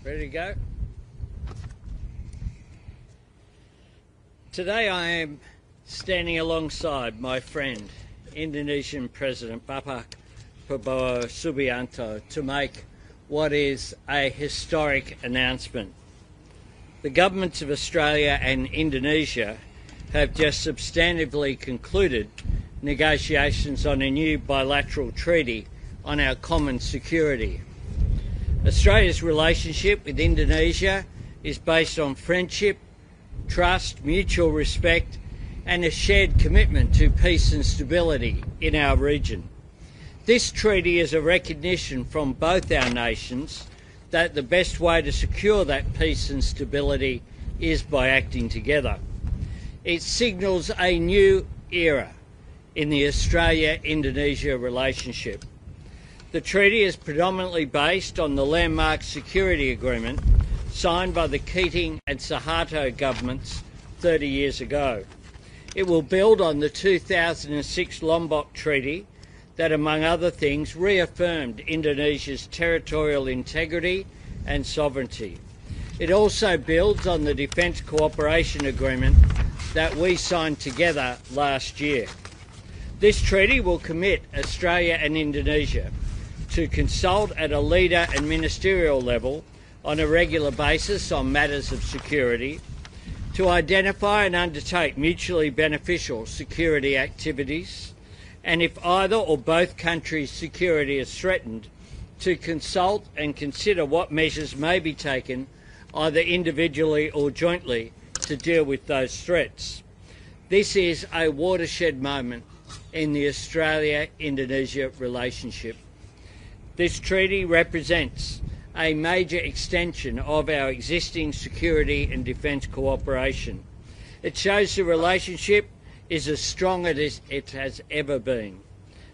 Ready to go? Today I am standing alongside my friend, Indonesian President Bapak Prabowo Subianto, to make what is a historic announcement. The governments of Australia and Indonesia have just substantively concluded negotiations on a new bilateral treaty on our common security. Australia's relationship with Indonesia is based on friendship, trust, mutual respect, and a shared commitment to peace and stability in our region. This treaty is a recognition from both our nations that the best way to secure that peace and stability is by acting together. It signals a new era in the Australia-Indonesia relationship. The treaty is predominantly based on the landmark security agreement signed by the Keating and Suharto governments 30 years ago. It will build on the 2006 Lombok Treaty that, among other things, reaffirmed Indonesia's territorial integrity and sovereignty. It also builds on the Defence Cooperation Agreement that we signed together last year. This treaty will commit Australia and Indonesia to consult at a leader and ministerial level on a regular basis on matters of security, to identify and undertake mutually beneficial security activities, and if either or both countries' security is threatened, to consult and consider what measures may be taken, either individually or jointly, to deal with those threats. This is a watershed moment in the Australia-Indonesia relationship. This treaty represents a major extension of our existing security and defence cooperation. It shows the relationship is as strong as it has ever been,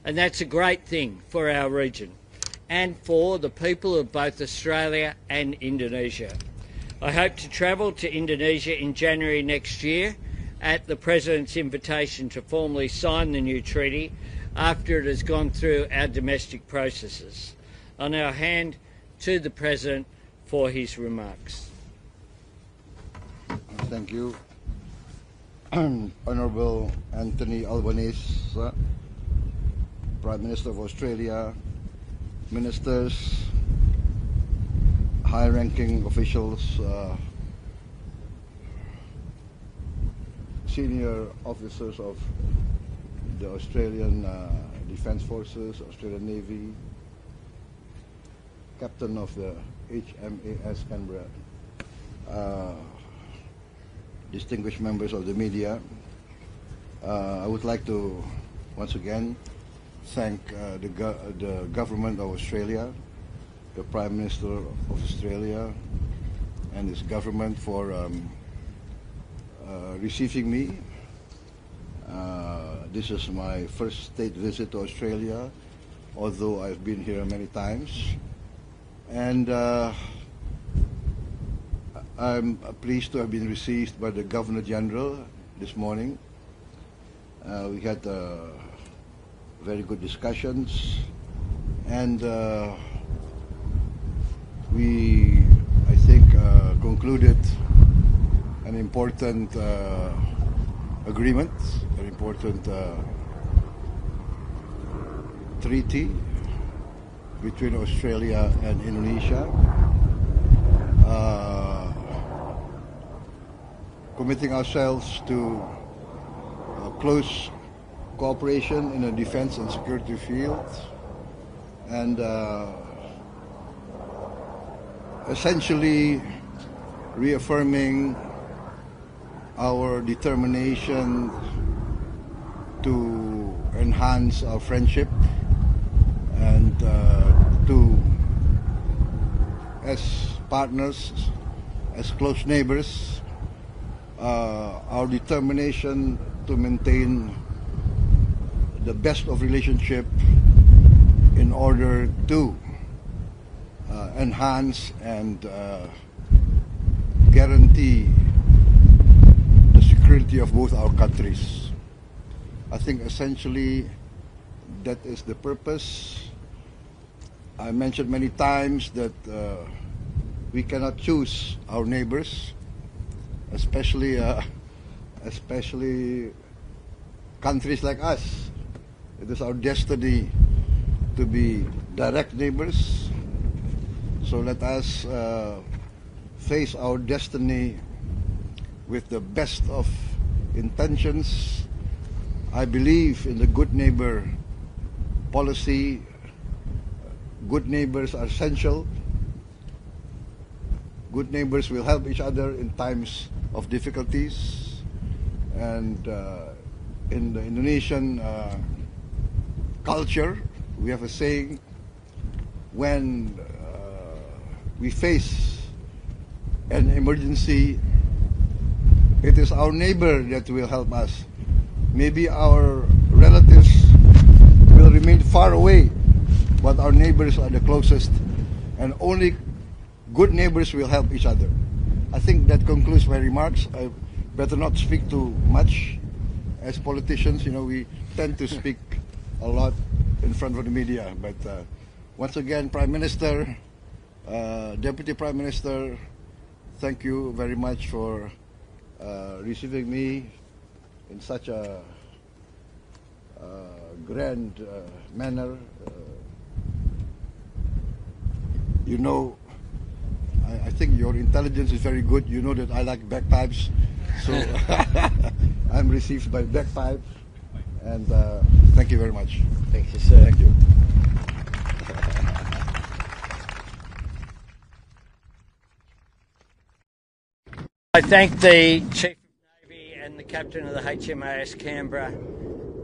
and that's a great thing for our region and for the people of both Australia and Indonesia. I hope to travel to Indonesia in January next year at the President's invitation to formally sign the new treaty after it has gone through our domestic processes. I'll now hand to the President for his remarks. Thank you. Honourable Anthony Albanese, Prime Minister of Australia, Ministers, high-ranking officials, senior officers of the Australian Defence Forces, Australian Navy, Captain of the HMAS Canberra, distinguished members of the media. I would like to once again thank the government of Australia, the Prime Minister of Australia and his government for receiving me. This is my first state visit to Australia, although I've been here many times. And I'm pleased to have been received by the Governor General this morning. We had very good discussions, and we, I think, concluded an important agreement, an important treaty between Australia and Indonesia, committing ourselves to close cooperation in the defense and security field, and essentially reaffirming our determination to enhance our friendship and to, as partners, as close neighbors, our determination to maintain the best of relationship in order to enhance and guarantee the security of both our countries. I think essentially that is the purpose. I mentioned many times that we cannot choose our neighbors, especially countries like us. It is our destiny to be direct neighbors. So let us face our destiny with the best of intentions. I believe in the good neighbor policy. Good neighbors are essential. Good neighbors will help each other in times of difficulties. And in the Indonesian culture, we have a saying, when we face an emergency, it is our neighbor that will help us. Maybe our relatives will remain far away, but our neighbors are the closest, and only good neighbors will help each other. I think that concludes my remarks. I better not speak too much. As politicians, we tend to speak a lot in front of the media. But once again, Prime Minister, Deputy Prime Minister, thank you very much for receiving me in such a grand manner. I think your intelligence is very good. You know that I like bagpipes, so I'm received by bagpipes, and thank you very much. Thank you, sir. Thank you. I thank the Chief of Navy and the Captain of the HMAS Canberra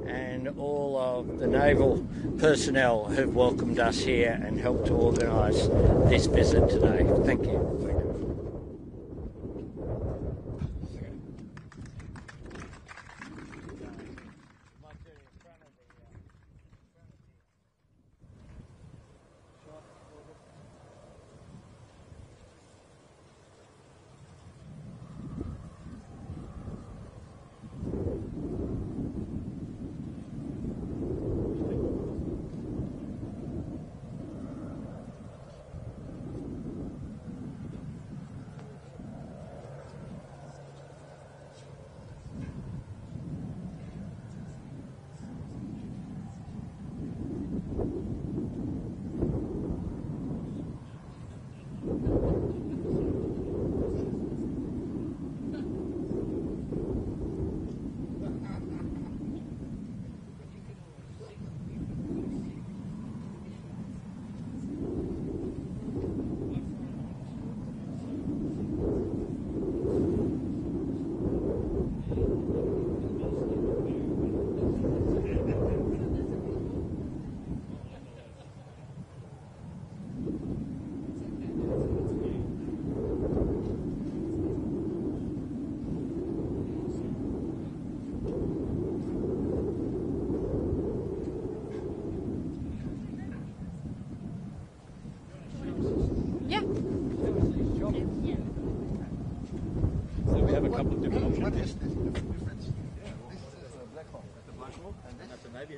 and all of the naval personnel who've welcomed us here and helped to organise this visit today. Thank you.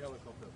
Helicopter.